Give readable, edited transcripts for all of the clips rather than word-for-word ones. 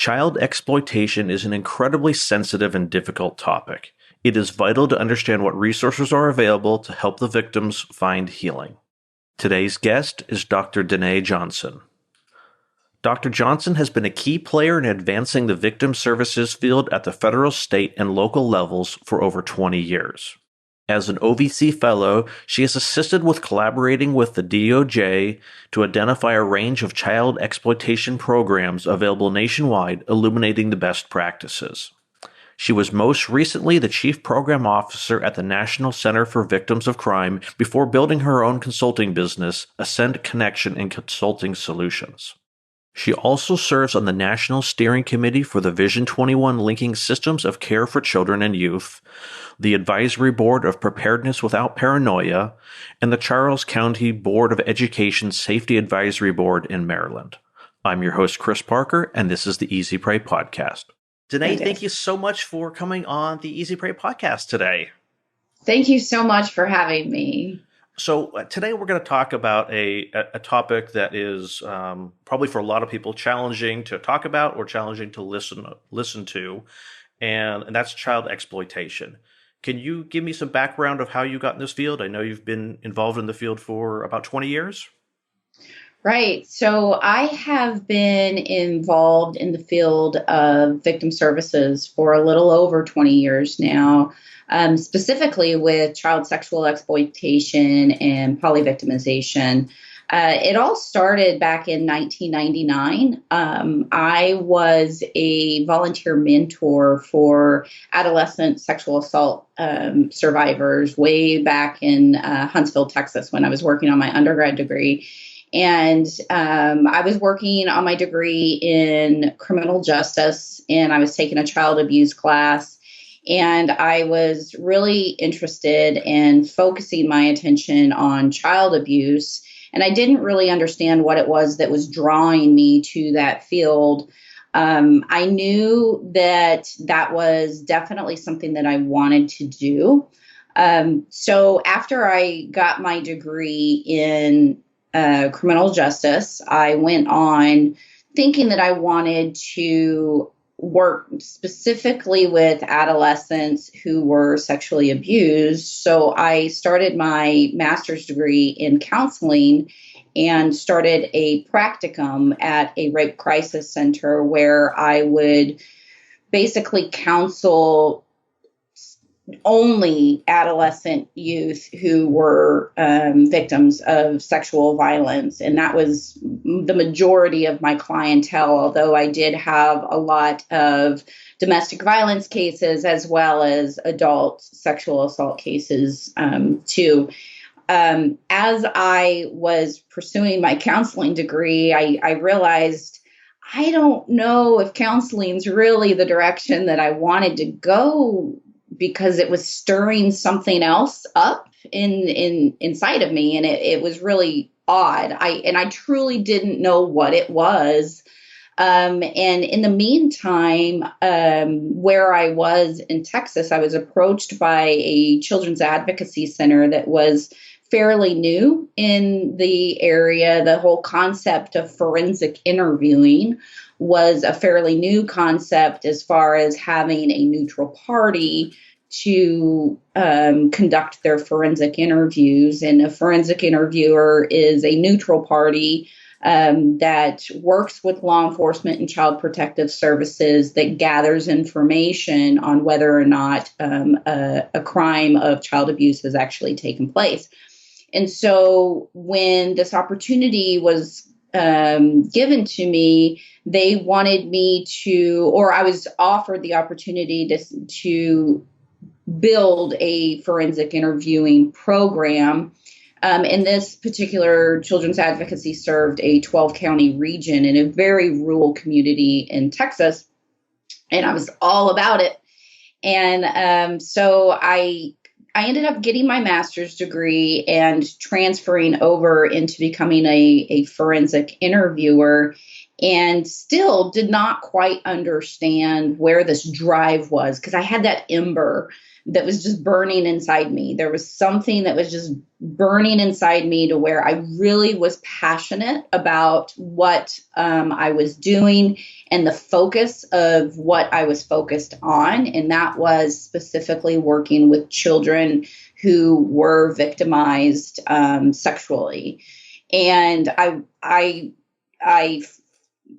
Child exploitation is an incredibly sensitive and difficult topic. It is vital to understand what resources are available to help the victims find healing. Today's guest is Dr. Deaneè Johnson. Dr. Johnson has been a key player in advancing the victim services field at the federal, state, and local levels for over 20 years. As an OVC Fellow, she has assisted with collaborating with the DOJ to identify a range of child exploitation programs available nationwide, illuminating the best practices. She was most recently the Chief Program Officer at the National Center for Victims of Crime before building her own consulting business, Ascent Connection and Consulting Solutions. She also serves on the National Steering Committee for the Vision 21 Linking Systems of Care for Children and Youth, the Advisory Board of Preparedness Without Paranoia, and the Charles County Board of Education Safety Advisory Board in Maryland. I'm your host, Chris Parker, and this is the Easy Pray Podcast. Deanee, thank you so much for coming on the Easy Pray Podcast today. Thank you so much for having me. So today we're going to talk about a topic that is probably for a lot of people challenging to talk about or challenging to listen to, and that's child exploitation. Can you give me some background of how you got in this field? I know you've been involved in the field for about 20 years. Right. So I have been involved in the field of victim services for a little over 20 years now. Specifically with child sexual exploitation and polyvictimization. It all started back in 1999. I was a volunteer mentor for adolescent sexual assault survivors way back in Huntsville, Texas, when I was working on my undergrad degree. And I was working on my degree in criminal justice, and I was taking a child abuse class. And I was really interested in focusing my attention on child abuse. And I didn't really understand what it was that was drawing me to that field. I knew that that was definitely something that I wanted to do. So after I got my degree in criminal justice, I went on thinking that I wanted to work specifically with adolescents who were sexually abused. So I started my master's degree in counseling and started a practicum at a rape crisis center where I would basically counsel only adolescent youth who were victims of sexual violence. And that was the majority of my clientele, although I did have a lot of domestic violence cases as well as adult sexual assault cases too. As I was pursuing my counseling degree, I realized I don't know if counseling is really the direction that I wanted to go, because it was stirring something else up inside of me. And it was really odd. I truly didn't know what it was. And in the meantime, where I was in Texas, I was approached by a children's advocacy center that was fairly new in the area. The whole concept of forensic interviewing was a fairly new concept as far as having a neutral party to conduct their forensic interviews. And a forensic interviewer is a neutral party that works with law enforcement and child protective services that gathers information on whether or not a crime of child abuse has actually taken place. And so when this opportunity was given to me, they wanted me to, or I was offered the opportunity to build a forensic interviewing program. And this particular children's advocacy served a 12-county region in a very rural community in Texas. And I was all about it. And so I ended up getting my master's degree and transferring over into becoming a forensic interviewer, and still did not quite understand where this drive was, because I had that ember that was just burning inside me. There was something that was just burning inside me to where I really was passionate about what I was doing and the focus of what I was focused on. And that was specifically working with children who were victimized sexually. And I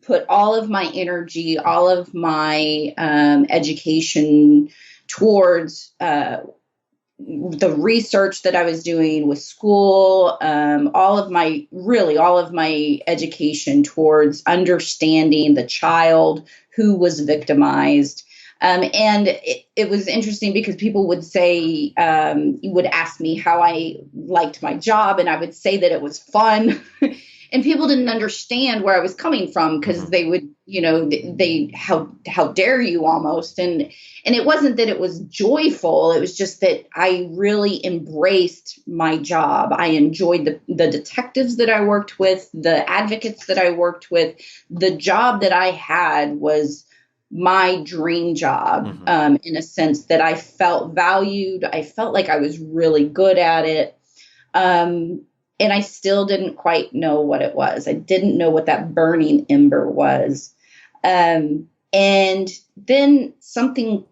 put all of my energy, all of my education towards the research that I was doing with school, all of my education towards understanding the child who was victimized. And it was interesting because people would say, would ask me how I liked my job, and I would say that it was fun. And people didn't understand where I was coming from because they would, how dare you almost. And it wasn't that it was joyful. It was just that I really embraced my job. I enjoyed the detectives that I worked with, the advocates that I worked with. The job that I had was my dream job, in a sense that I felt valued. I felt like I was really good at it. And I still didn't quite know what it was. I didn't know what that burning ember was. And then something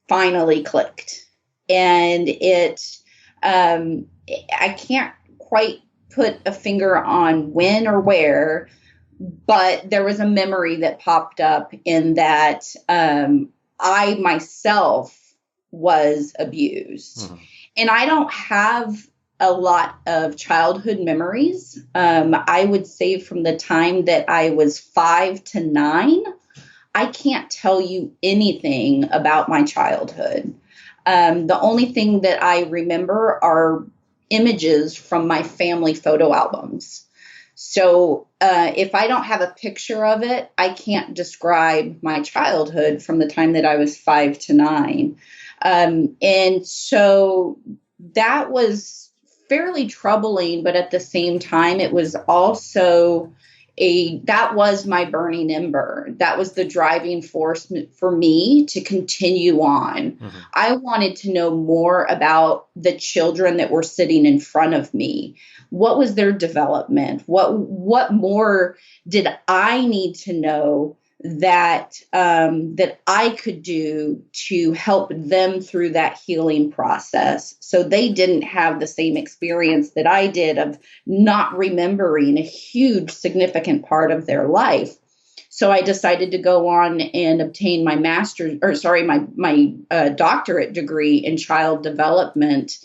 finally clicked. And I can't quite put a finger on when or where, but there was a memory that popped up in that I myself was abused. And I don't have a lot of childhood memories. I would say from the time that I was 5 to 9, I can't tell you anything about my childhood. The only thing that I remember are images from my family photo albums. So if I don't have a picture of it, I can't describe my childhood from the time that I was 5 to 9. And so that was fairly troubling, but at the same time, it was also that was my burning ember. That was the driving force for me to continue on. I wanted to know more about the children that were sitting in front of me. What was their development? What more did I need to know that I could do to help them through that healing process, so they didn't have the same experience that I did of not remembering a huge significant part of their life. So I decided to go on and obtain my doctorate degree in child development.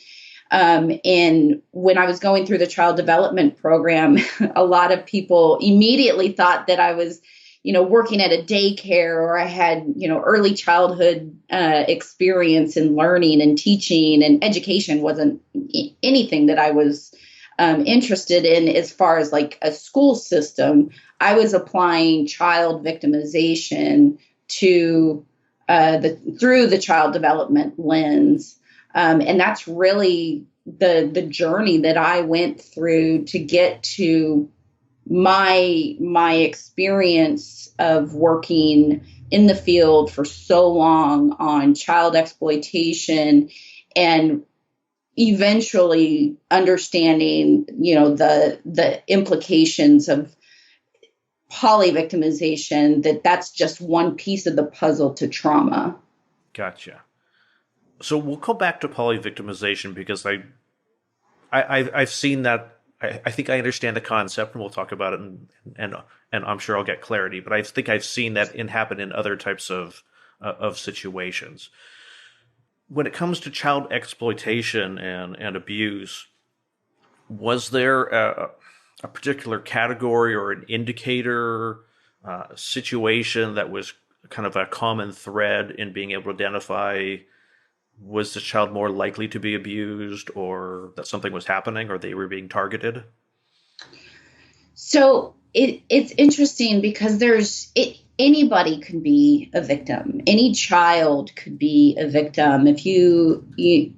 And when I was going through the child development program, a lot of people immediately thought that I was working at a daycare, or I had, early childhood experience in learning and teaching, and education wasn't anything that I was interested in as far as like a school system. I was applying child victimization to through the child development lens. And that's really the journey that I went through to get to my experience of working in the field for so long on child exploitation, and eventually understanding, the implications of polyvictimization, that's just one piece of the puzzle to trauma. Gotcha. So we'll go back to polyvictimization because I've seen that. I think I understand the concept, and we'll talk about it, and I'm sure I'll get clarity. But I think I've seen that happen in other types of situations. When it comes to child exploitation and abuse, was there a particular category or an indicator situation that was kind of a common thread in being able to identify? Was the child more likely to be abused, or that something was happening, or they were being targeted? So it's interesting because anybody can be a victim. Any child could be a victim. If you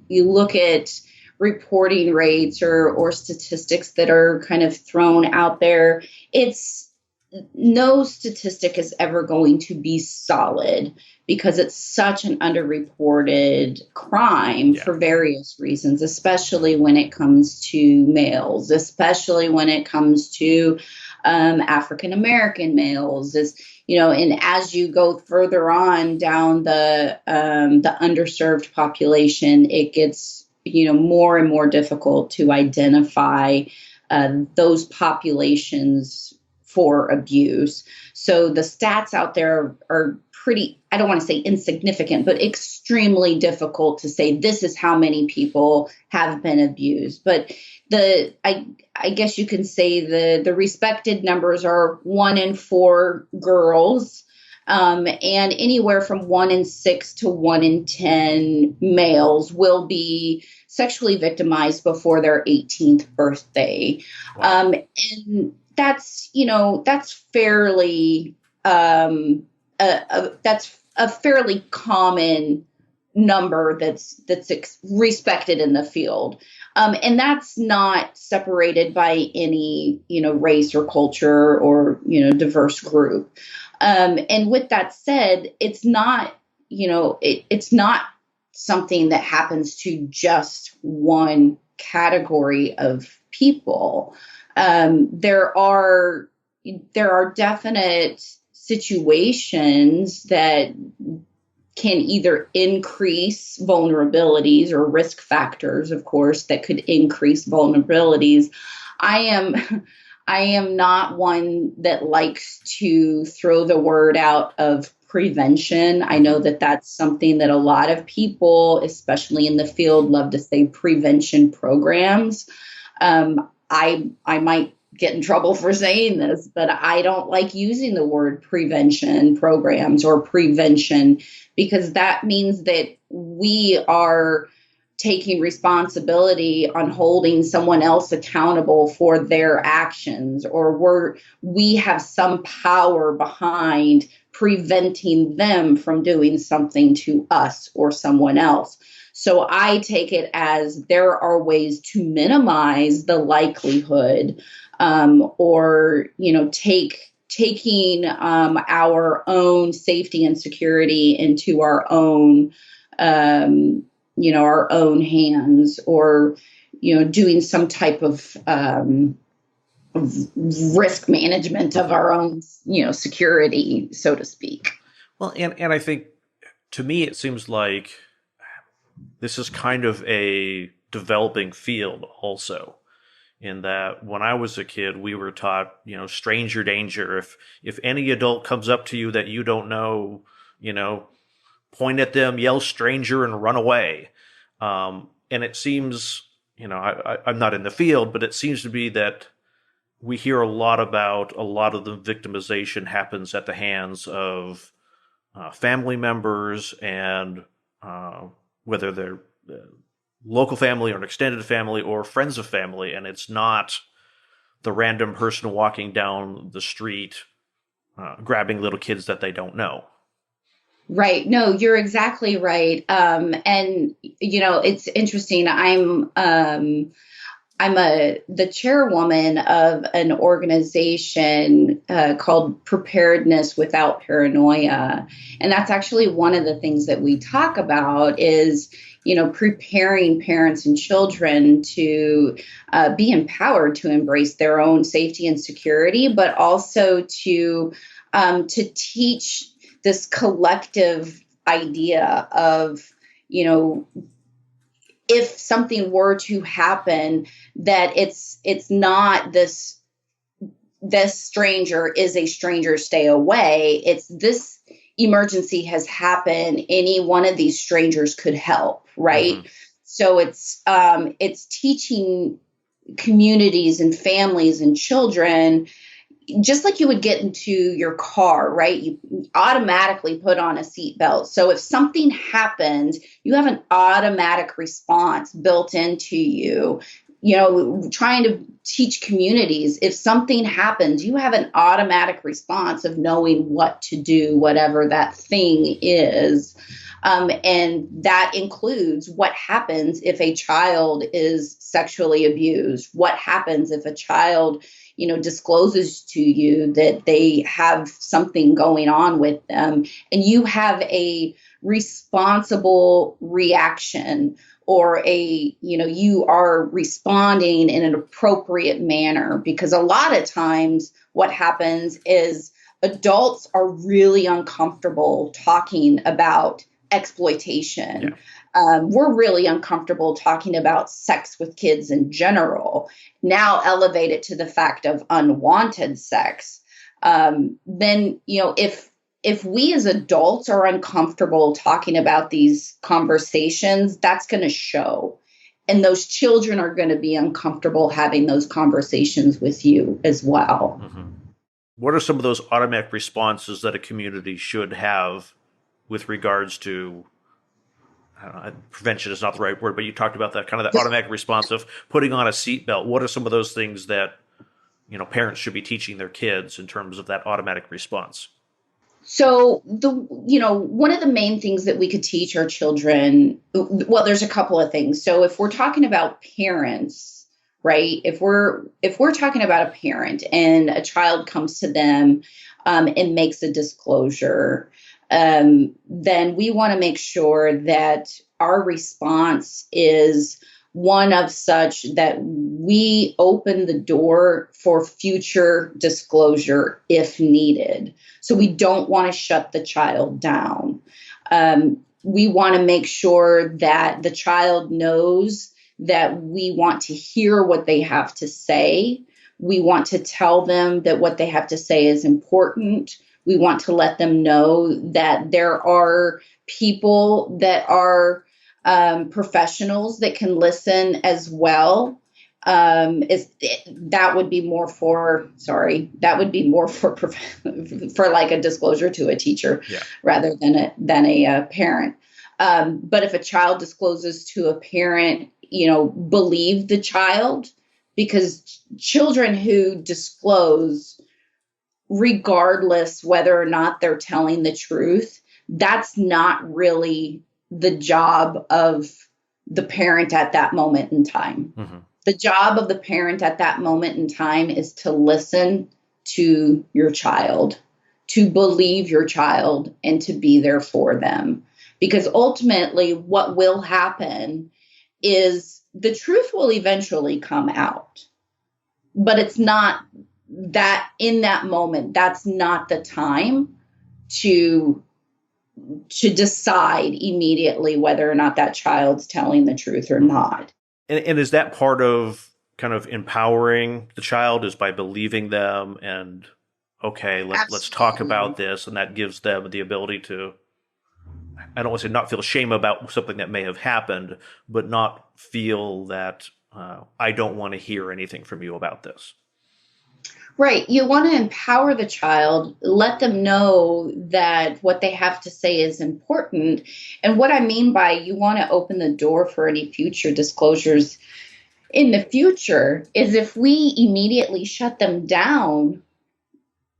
look at reporting rates or statistics that are kind of thrown out there, it's no statistic is ever going to be solid because it's such an underreported crime for various reasons, especially when it comes to males, especially when it comes to African American males. And as you go further on down the underserved population, it gets more and more difficult to identify those populations for abuse. So the stats out there are pretty, I don't want to say insignificant, but extremely difficult to say this is how many people have been abused. But I guess you can say the respected numbers are 1 in 4 girls, and anywhere from 1 in 6 to 1 in 10 males will be sexually victimized before their 18th birthday. Wow. And that's fairly that's a fairly common number that's respected in the field. And that's not separated by any, race or culture or, diverse group. And with that said, it's not, it's not something that happens to just one category of people. There are definite situations that can either increase vulnerabilities or risk factors, of course, that could increase vulnerabilities. I am not one that likes to throw the word out of prevention. I know that that's something that a lot of people, especially in the field, love to say prevention programs. I might get in trouble for saying this, but I don't like using the word prevention programs or prevention, because that means that we are taking responsibility on holding someone else accountable for their actions, or we have some power behind preventing them from doing something to us or someone else. So I take it as there are ways to minimize the likelihood, or taking our own safety and security into our own our own hands, or doing some type of risk management of our own security, so to speak. Well, and I think, to me, it seems like this is kind of a developing field also, in that when I was a kid, we were taught, stranger danger. If any adult comes up to you that you don't know, point at them, yell stranger, and run away. And it seems, I'm not in the field, but it seems to be that we hear a lot of the victimization happens at the hands of family members, and whether they're local family or an extended family or friends of family, and it's not the random person walking down the street grabbing little kids that they don't know. Right. No, you're exactly right. And it's interesting. I'm the chairwoman of an organization called Preparedness Without Paranoia. And that's actually one of the things that we talk about is, preparing parents and children to be empowered to embrace their own safety and security, but also to teach this collective idea of, if something were to happen, that it's not this stranger is a stranger, stay away. It's this emergency has happened. Any one of these strangers could help, right? Mm-hmm. So it's teaching communities and families and children, just like you would get into your car, right? You automatically put on a seatbelt. So if something happens, you have an automatic response built into you. Trying to teach communities, if something happens, you have an automatic response of knowing what to do, whatever that thing is. And that includes what happens if a child is sexually abused, what happens if a child discloses to you that they have something going on with them, and you have a responsible reaction, or you are responding in an appropriate manner. Because a lot of times what happens is adults are really uncomfortable talking about exploitation. Yeah. We're really uncomfortable talking about sex with kids in general. Now elevate it to the fact of unwanted sex. Then, if we as adults are uncomfortable talking about these conversations, that's going to show. And those children are going to be uncomfortable having those conversations with you as well. Mm-hmm. What are some of those automatic responses that a community should have with regards to, I don't know, prevention is not the right word, but you talked about that kind of that automatic response of putting on a seatbelt. What are some of those things that, parents should be teaching their kids in terms of that automatic response? So one of the main things that we could teach our children, well, there's a couple of things. So if we're talking about parents, right? If we're talking about a parent and a child comes to them and makes a disclosure, then we want to make sure that our response is one of such that we open the door for future disclosure if needed. So we don't want to shut the child down. We want to make sure that the child knows that we want to hear what they have to say. We want to tell them that what they have to say is important. We want to let them know that there are people that are professionals that can listen as well. That would be more for for like a disclosure to a teacher, yeah, rather than a parent. But if a child discloses to a parent, believe the child, because children who disclose, regardless whether or not they're telling the truth, that's not really the job of the parent at that moment in time. Mm-hmm. The job of the parent at that moment in time is to listen to your child, to believe your child, and to be there for them. Because ultimately, what will happen is the truth will eventually come out. But it's not that in that moment, that's not the time to decide immediately whether or not that child's telling the truth or not. And is that part of kind of empowering the child, is by believing them and, okay, let's talk about this, and that gives them the ability to, I don't want to say not feel shame about something that may have happened, but not feel that I don't want to hear anything from you about this. Right. You want to empower the child, let them know that what they have to say is important. And what I mean by you want to open the door for any future disclosures in the future is if we immediately shut them down,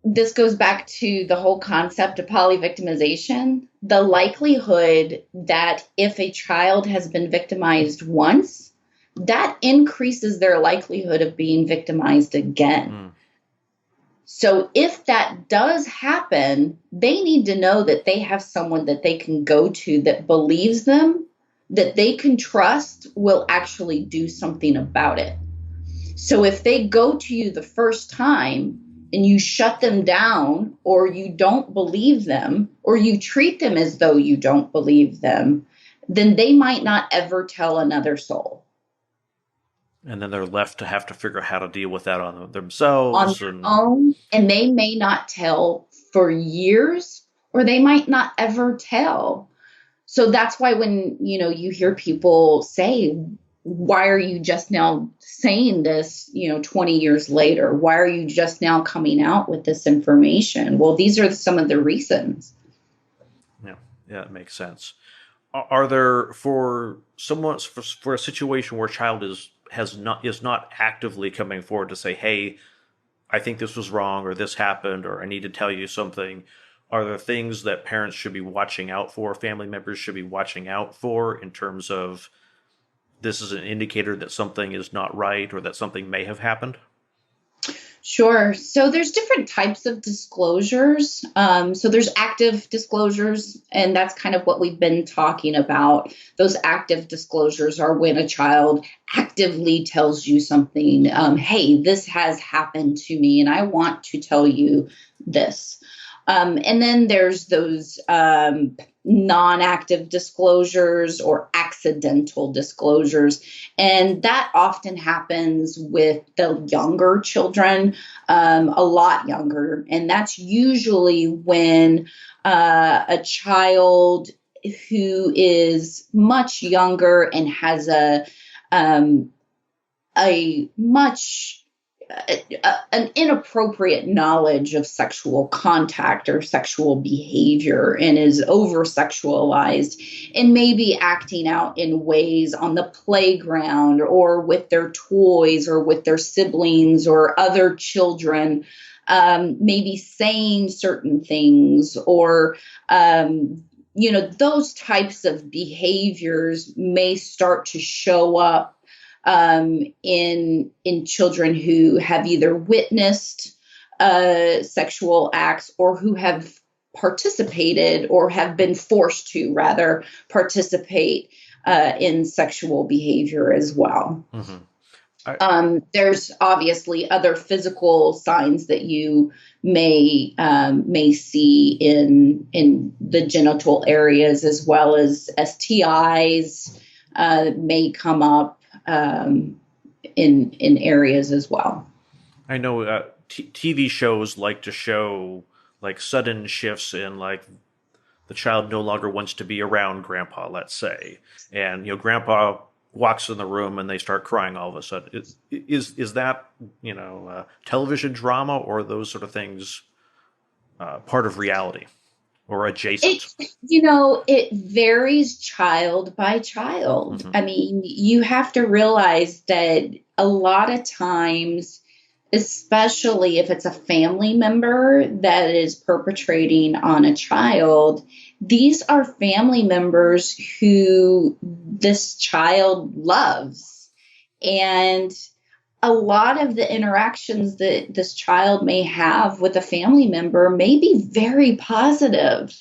this goes back to the whole concept of polyvictimization. The likelihood that if a child has been victimized once, that increases their likelihood of being victimized again. Mm. So if that does happen, they need to know that they have someone that they can go to that believes them, that they can trust will actually do something about it. So if they go to you the first time and you shut them down, or you don't believe them, or you treat them as though you don't believe them, then they might not ever tell another soul. And then they're left to have to figure out how to deal with that on themselves. On their own, and they may not tell for years, or they might not ever tell. So that's why when, you hear people say, why are you just now saying this, 20 years later? Why are you just now coming out with this information? Well, these are some of the reasons. Yeah, it makes sense. Are there, for a situation where a child is not actively coming forward to say, hey, I think this was wrong, or this happened, or I need to tell you something, are there things that parents should be watching out for, family members should be watching out for, in terms of this is an indicator that something is not right or that something may have happened? Sure. So there's different types of disclosures. So there's active disclosures, and that's kind of what we've been talking about. Those active disclosures are when a child actively tells you something. Hey, this has happened to me, and I want to tell you this. And then there's those non-active disclosures or accidental disclosures. And that often happens with the younger children, a lot younger. And that's usually when a child who is much younger and has a much an inappropriate knowledge of sexual contact or sexual behavior and is over sexualized and maybe acting out in ways on the playground or with their toys or with their siblings or other children, maybe saying certain things or those types of behaviors may start to show up in children who have either witnessed sexual acts or who have participated or have been forced to rather participate in sexual behavior as well. Mm-hmm. There's obviously other physical signs that you may see in the genital areas, as well as STIs may come up in areas as well. I know TV shows like to show like sudden shifts in like the child no longer wants to be around grandpa, let's say, and grandpa walks in the room and they start crying all of a sudden. Is that television drama or those sort of things part of reality or adjacent? It varies child by child. Mm-hmm. I mean, you have to realize that a lot of times, especially if it's a family member that is perpetrating on a child, these are family members who this child loves. And a lot of the interactions that this child may have with a family member may be very positive.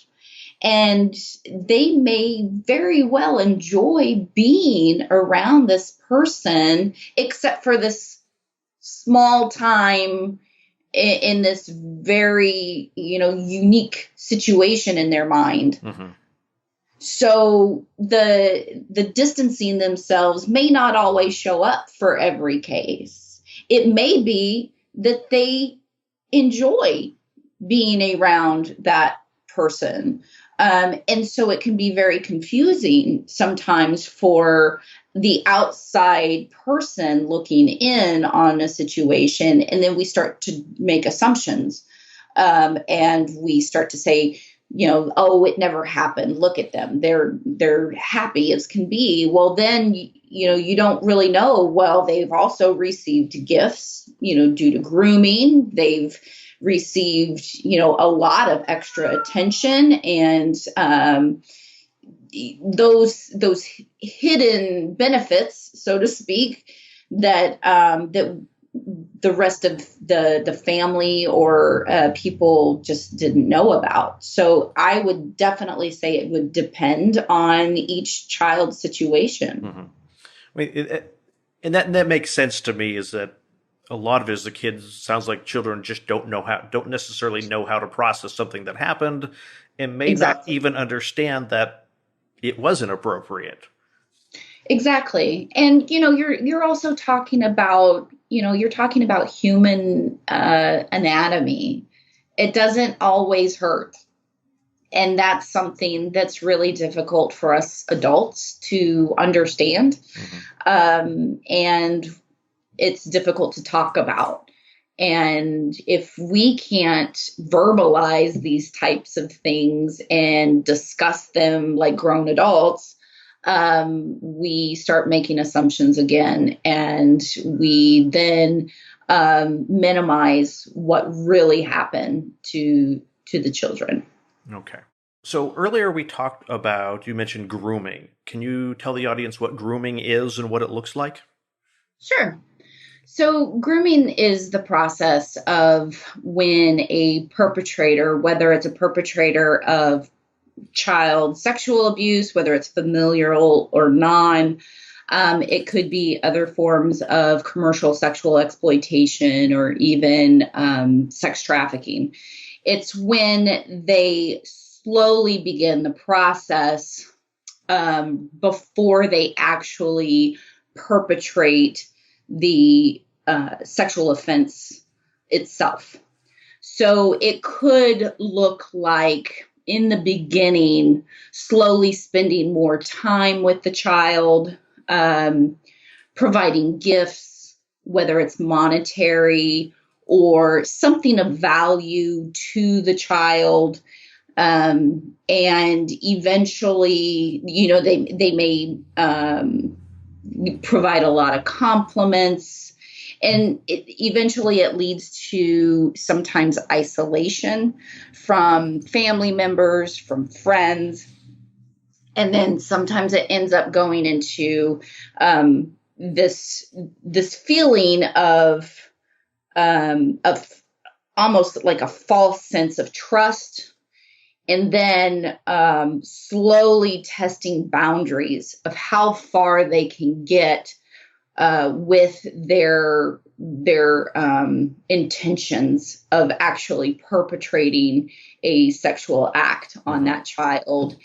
And they may very well enjoy being around this person, except for this small time in this very, unique situation in their mind. Mm-hmm. So the distancing themselves may not always show up for every case. It may be that they enjoy being around that person. And so it can be very confusing sometimes for the outside person looking in on a situation. And then we start to make assumptions. And we start to say, oh, it never happened. Look at them. They're happy as can be. Well, then, you don't really know. Well, they've also received gifts, due to grooming. They've received, a lot of extra attention and those hidden benefits, so to speak, that the rest of the family or people just didn't know about. So I would definitely say it would depend on each child's situation. Mm-hmm. I mean, and that makes sense to me. Is that a lot of it is the kids, sounds like children just don't necessarily know how to process something that happened, and may not even understand that it was inappropriate. Exactly. And, you're also talking about, you're talking about human anatomy. It doesn't always hurt. And that's something that's really difficult for us adults to understand. Mm-hmm. And it's difficult to talk about. And if we can't verbalize these types of things and discuss them like grown adults, we start making assumptions again, and we then minimize what really happened to the children. Okay. So earlier you mentioned grooming. Can you tell the audience what grooming is and what it looks like? Sure. So, grooming is the process of when a perpetrator, whether it's a perpetrator of child sexual abuse, whether it's familial or non, it could be other forms of commercial sexual exploitation or even sex trafficking. It's when they slowly begin the process before they actually perpetrate the sexual offense itself. So it could look like in the beginning, slowly spending more time with the child, providing gifts, whether it's monetary or something of value to the child. And eventually, they may provide a lot of compliments. And eventually it leads to sometimes isolation from family members, from friends. And then sometimes it ends up going into this feeling of almost like a false sense of trust, and then slowly testing boundaries of how far they can get with their intentions of actually perpetrating a sexual act on that child.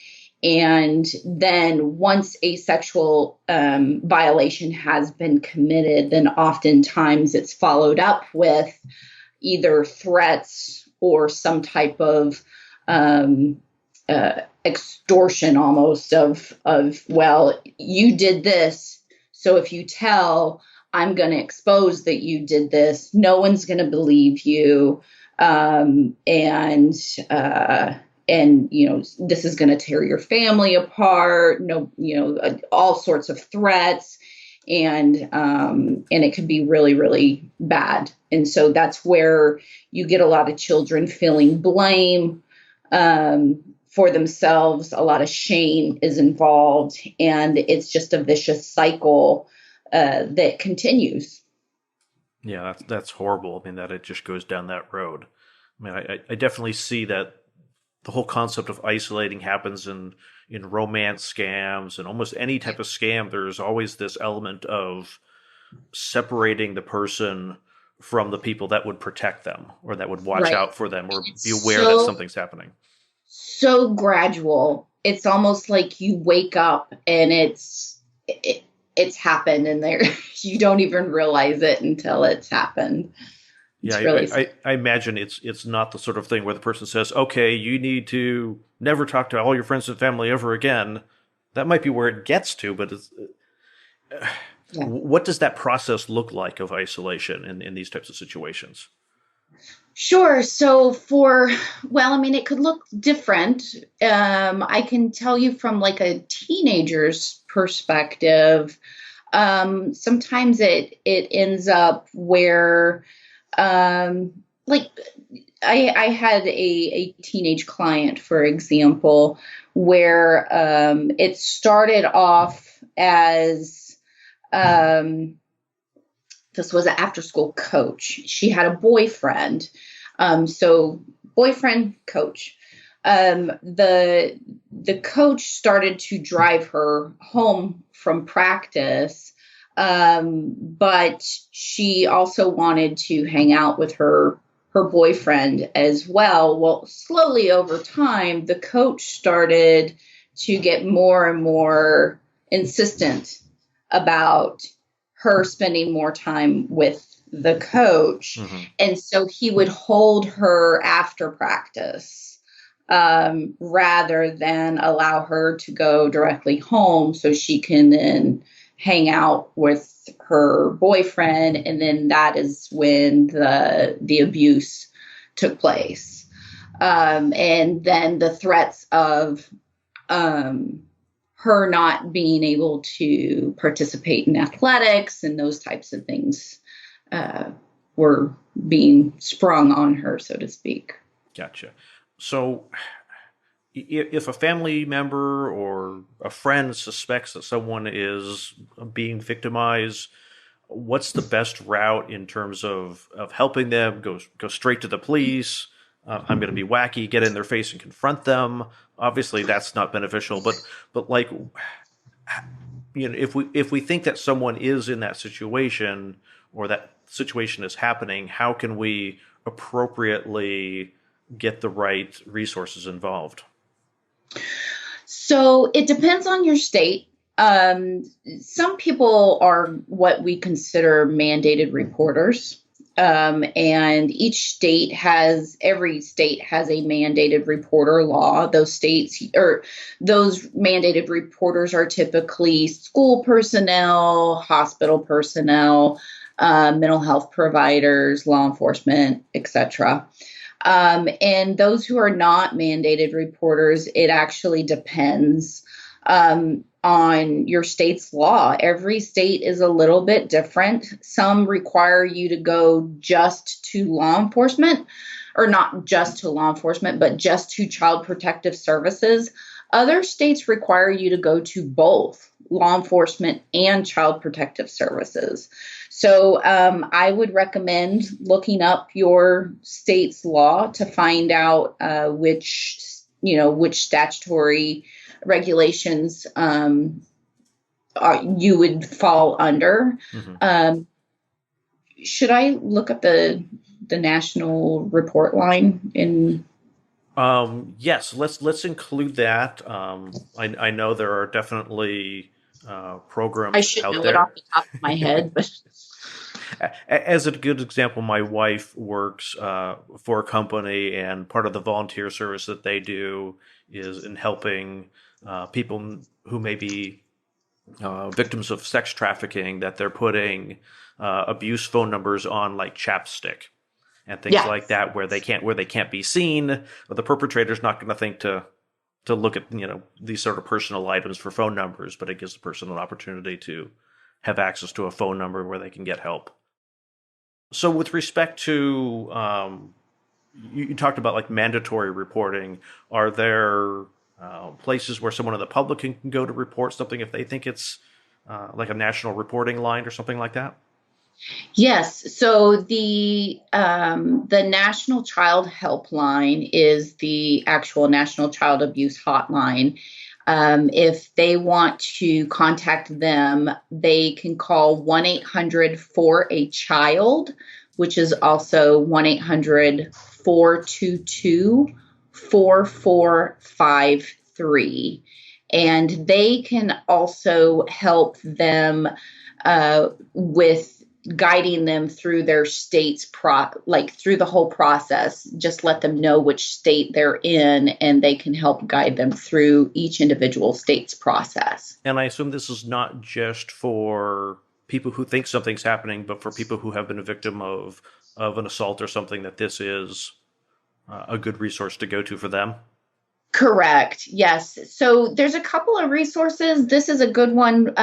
And then once a sexual violation has been committed, then oftentimes it's followed up with either threats or some type of extortion almost of, well, you did this, so if you tell, I'm going to expose that you did this. No one's going to believe you. And this is going to tear your family apart. All sorts of threats. And it could be really, really bad. And so that's where you get a lot of children feeling blame for themselves. A lot of shame is involved, and it's just a vicious cycle that continues. Yeah, that's horrible. I mean, that it just goes down that road. I mean, I definitely see that the whole concept of isolating happens in romance scams and almost any type of scam. There's always this element of separating the person from the people that would protect them or that would watch out for them or be aware that something's happening. So gradual. It's almost like you wake up and it's happened, and there you don't even realize it until it's happened. Yeah, I imagine it's not the sort of thing where the person says, "Okay, you need to never talk to all your friends and family ever again." That might be where it gets to, but what does that process look like of isolation in these types of situations? Sure. So it could look different. I can tell you from like a teenager's perspective. Sometimes it ends up where, like I had a teenage client, for example, where it started off as this was an after school coach. She had a boyfriend. So boyfriend, coach. The coach started to drive her home from practice, but she also wanted to hang out with her boyfriend as well. Well, slowly over time, the coach started to get more and more insistent about her spending more time with the coach. Mm-hmm. And so he would hold her after practice rather than allow her to go directly home so she can then hang out with her boyfriend. And then that is when the abuse took place. And then the threats of her not being able to participate in athletics and those types of things were being sprung on her, so to speak. Gotcha. So if a family member or a friend suspects that someone is being victimized, what's the best route in terms of helping them? Go straight to the police. I'm going to be wacky, get in their face and confront them. Obviously, that's not beneficial. But like, if we think that someone is in that situation or that situation is happening, how can we appropriately get the right resources involved? So it depends on your state. Some people are what we consider mandated reporters. And every state has a mandated reporter law. Those mandated reporters are typically school personnel, hospital personnel, mental health providers, law enforcement, etc. And those who are not mandated reporters, it actually depends on your state's law. Every state is a little bit different. Some require you to go just to law enforcement, or not just to law enforcement, but just to child protective services. Other states require you to go to both law enforcement and child protective services. So I would recommend looking up your state's law to find out which statutory regulations you would fall under. Mm-hmm. Should I look up the national report line in? Yes, let's include that. I know there are definitely programs I should out know there. it off the top of my head, but as a good example, my wife works for a company, and part of the volunteer service that they do is in helping people who may be victims of sex trafficking, that they're putting abuse phone numbers on like chapstick and things like that, where they can't be seen, or the perpetrator's not going to think to look at these sort of personal items for phone numbers, but it gives the person an opportunity to have access to a phone number where they can get help. So with respect to you talked about like mandatory reporting, are there places where someone in the public can go to report something if they think it's like a national reporting line or something like that? Yes. So the National Child Helpline is the actual National Child Abuse Hotline. If they want to contact them, they can call 1-800-4-A-CHILD, which is also 1-800-422-4453. And they can also help them with guiding them through their state's through the whole process. Just let them know which state they're in, and they can help guide them through each individual state's process. And I assume this is not just for people who think something's happening, but for people who have been a victim of an assault or something, that this is a good resource to go to for them. Correct. Yes. So there's a couple of resources. This is a good one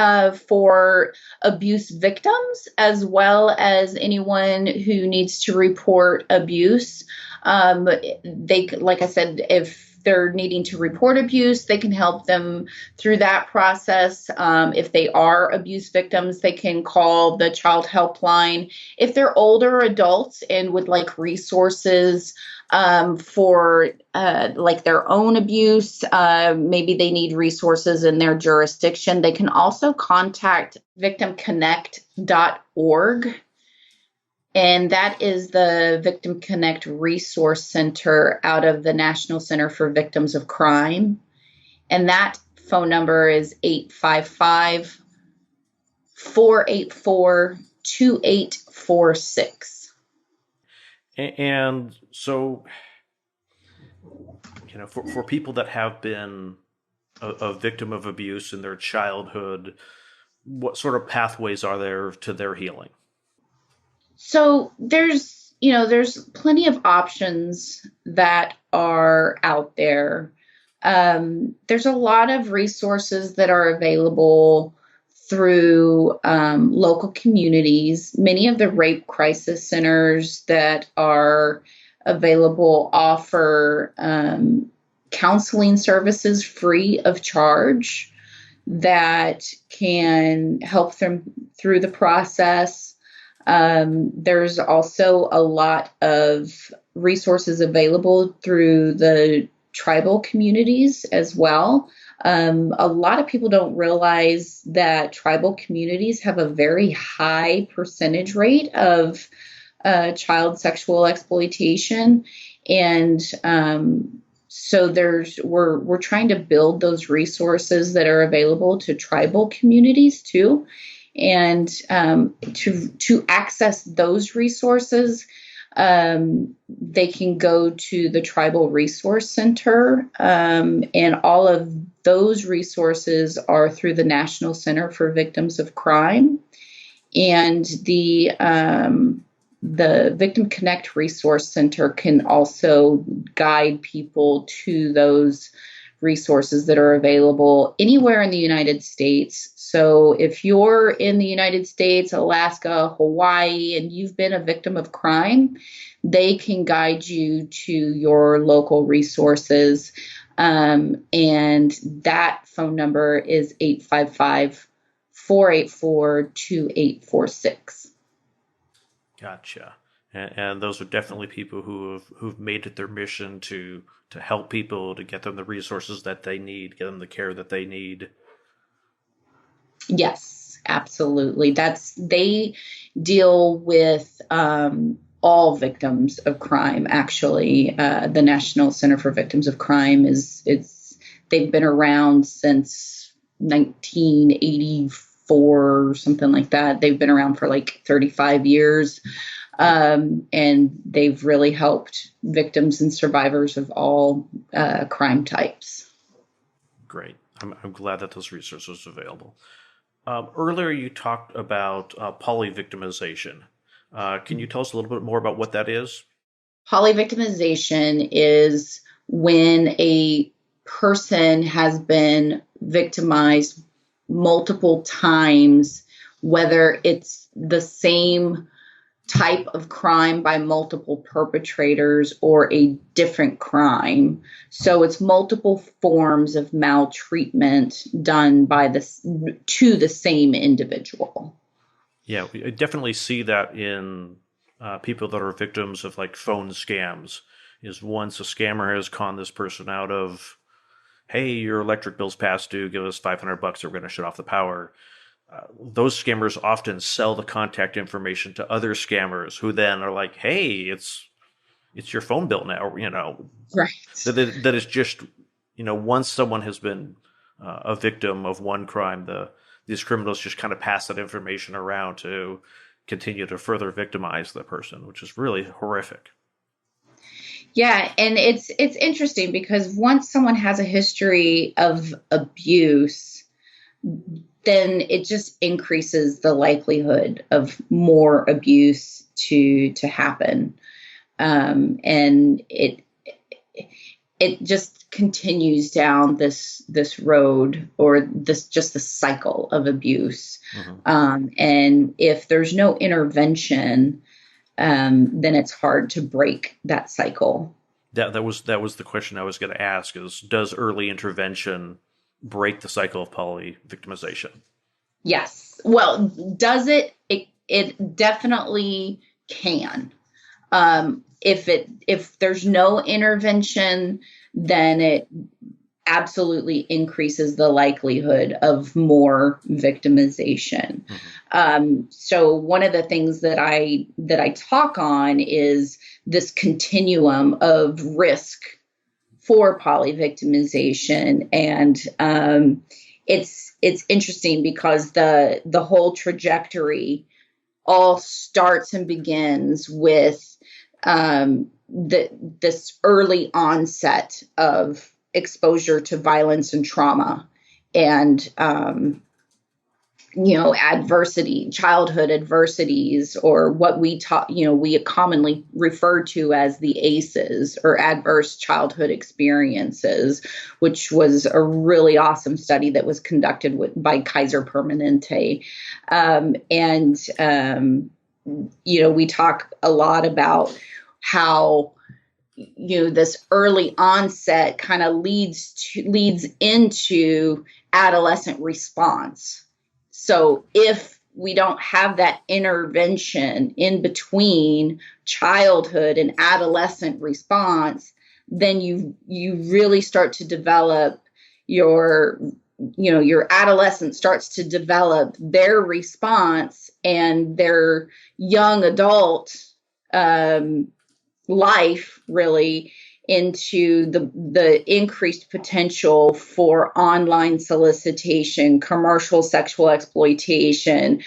for abuse victims, as well as anyone who needs to report abuse. Like I said, if they're needing to report abuse, they can help them through that process. If they are abuse victims, they can call the child helpline. If they're older adults and would like resources for like their own abuse, maybe they need resources in their jurisdiction, they can also contact victimconnect.org. And that is the Victim Connect Resource Center out of the National Center for Victims of Crime. And that phone number is 855-484-2846. And so, for people that have been a victim of abuse in their childhood, what sort of pathways are there to their healing? So there's plenty of options that are out there. There's a lot of resources that are available through local communities. Many of the rape crisis centers that are available offer counseling services free of charge. that can help them through the process. There's also a lot of resources available through the tribal communities as well. A lot of people don't realize that tribal communities have a very high percentage rate of child sexual exploitation, and so we're trying to build those resources that are available to tribal communities too, and to access those resources. They can go to the Tribal Resource Center, and all of those resources are through the National Center for Victims of Crime, and the Victim Connect Resource Center can also guide people to those resources that are available anywhere in the United States. So if you're in the United States, Alaska, Hawaii, and you've been a victim of crime, they can guide you to your local resources. And that phone number is 855-484-2846. Gotcha. And those are definitely people who've made it their mission to help people, to get them the resources that they need, get them the care that they need. Yes, absolutely. They deal with all victims of crime. Actually, the National Center for Victims of Crime they've been around since 1984 or something like that. They've been around for like 35 years. And they've really helped victims and survivors of all crime types. Great. I'm glad that those resources are available. Earlier, you talked about polyvictimization. Can you tell us a little bit more about what that is? Polyvictimization is when a person has been victimized multiple times, whether it's the same type of crime by multiple perpetrators or a different crime. So it's multiple forms of maltreatment done to the same individual. Yeah, I definitely see that in people that are victims of like phone scams. Is once a scammer has conned this person out of, hey, your electric bill's past due, give us $500 or we're going to shut off the power. Those scammers often sell the contact information to other scammers who then are like, hey, it's your phone bill now, Right. That is just, once someone has been a victim of one crime, these criminals just kind of pass that information around to continue to further victimize the person, which is really horrific. Yeah, and it's interesting because once someone has a history of abuse, then it just increases the likelihood of more abuse to happen, and it just continues down this road, or this cycle of abuse. Mm-hmm. And if there's no intervention, then it's hard to break that cycle. That was the question I was going to ask: is does early intervention break the cycle of polyvictimization? Yes. Well, does it? It definitely can. If there's no intervention, then it absolutely increases the likelihood of more victimization. Mm-hmm. So one of the things that I talk on is this continuum of risk for polyvictimization, and it's interesting because the whole trajectory all starts and begins with this early onset of exposure to violence and trauma, and childhood adversities, or what we commonly refer to as the ACEs, or adverse childhood experiences, which was a really awesome study that was conducted by Kaiser Permanente. We talk a lot about how this early onset kind of leads into adolescent response. So if we don't have that intervention in between childhood and adolescent response, then you really start to develop your adolescent starts to develop their response and their young adult life really into the increased potential for online solicitation, commercial sexual exploitation,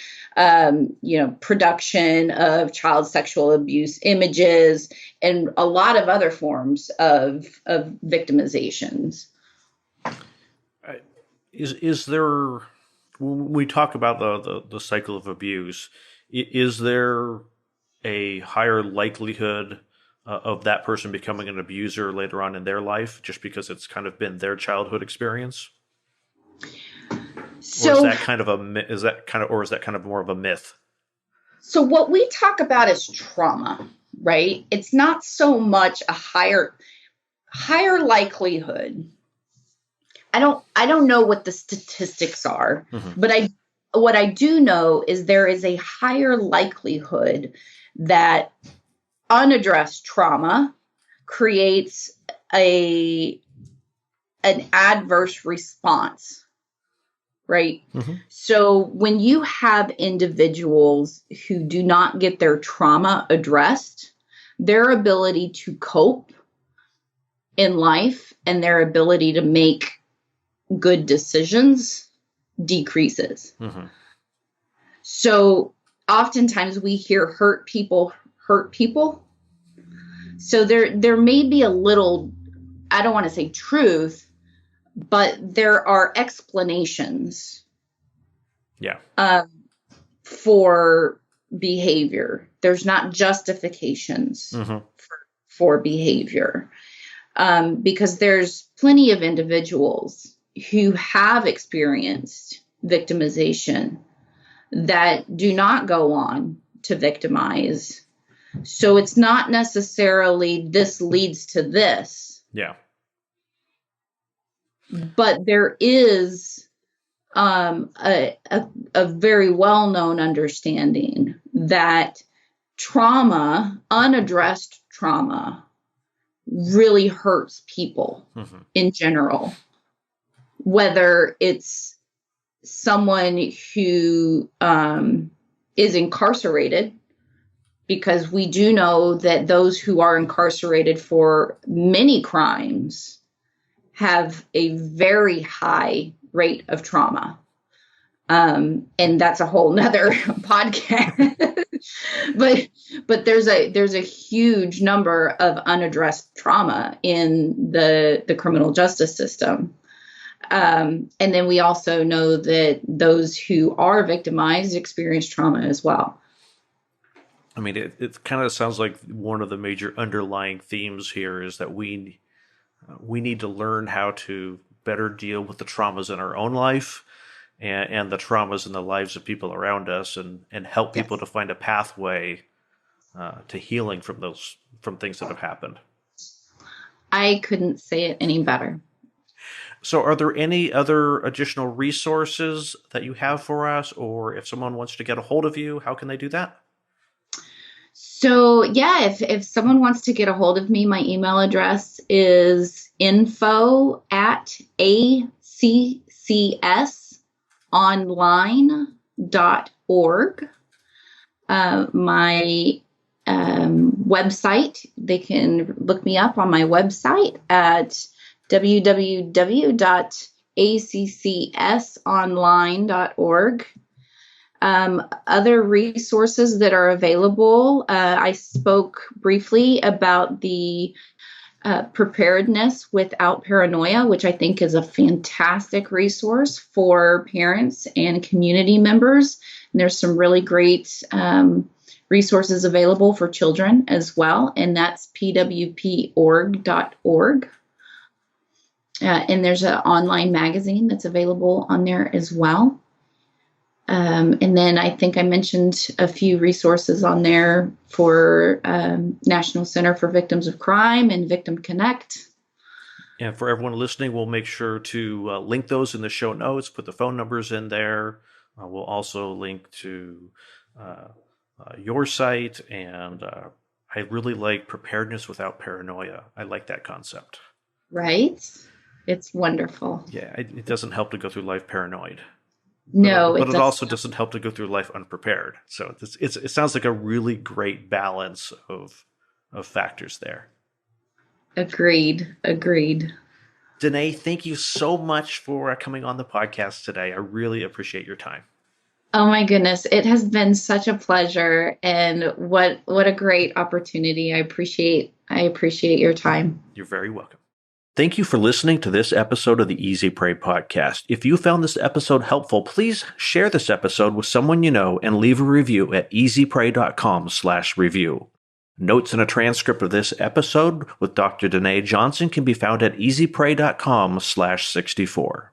production of child sexual abuse images, and a lot of other forms of victimizations. Is there, when we talk about the cycle of abuse, is there a higher likelihood of that person becoming an abuser later on in their life, just because it's kind of been their childhood experience? So, or is that kind of more of a myth? So what we talk about is trauma, right? It's not so much a higher likelihood. I don't know what the statistics are, but what I do know is there is a higher likelihood that unaddressed trauma creates an adverse response, right? So when you have individuals who do not get their trauma addressed, their ability to cope in life and their ability to make good decisions decreases. So oftentimes we hear hurt people hurt people. So there may be a little, I don't want to say truth, but there are explanations for behavior. There's not justifications for behavior, because there's plenty of individuals who have experienced victimization that do not go on to victimize. So it's not necessarily this leads to this. But there is a very well-known understanding that trauma, unaddressed trauma, really hurts people in general. Whether it's someone who is incarcerated, because we do know that those who are incarcerated for many crimes have a very high rate of trauma. And that's a whole nother podcast. but there's a huge number of unaddressed trauma in the criminal justice system. And then we also know that those who are victimized experience trauma as well. I mean, it kind of sounds like one of the major underlying themes here is that we need to learn how to better deal with the traumas in our own life and the traumas in the lives of people around us, and help people to find a pathway to healing from things that have happened. I couldn't say it any better. So are there any other additional resources that you have for us, or if someone wants to get a hold of you, how can they do that? So yeah, if someone wants to get a hold of me, my email address is info@accsonline.org. My website, they can look me up on my website at www.accsonline.org. Other resources that are available, I spoke briefly about the Preparedness Without Paranoia, which I think is a fantastic resource for parents and community members. And there's some really great resources available for children as well, and that's pwporg.org. And there's an online magazine that's available on there as well. And then I think I mentioned a few resources on there for National Center for Victims of Crime and Victim Connect. And for everyone listening, we'll make sure to link those in the show notes, put the phone numbers in there. We'll also link to your site, and I really like Preparedness Without Paranoia. I like that concept. Right? It's wonderful. Yeah, it doesn't help to go through life paranoid. No, but it also doesn't help to go through life unprepared. So it sounds like a really great balance of factors there. Agreed. Deanee, thank you so much for coming on the podcast today. I really appreciate your time. Oh my goodness, it has been such a pleasure, and what a great opportunity. I appreciate your time. You're very welcome. Thank you for listening to this episode of the Easy Prey podcast. If you found this episode helpful, please share this episode with someone you know and leave a review at easyprey.com/review. Notes and a transcript of this episode with Dr. Deaneè Johnson can be found at easyprey.com/64.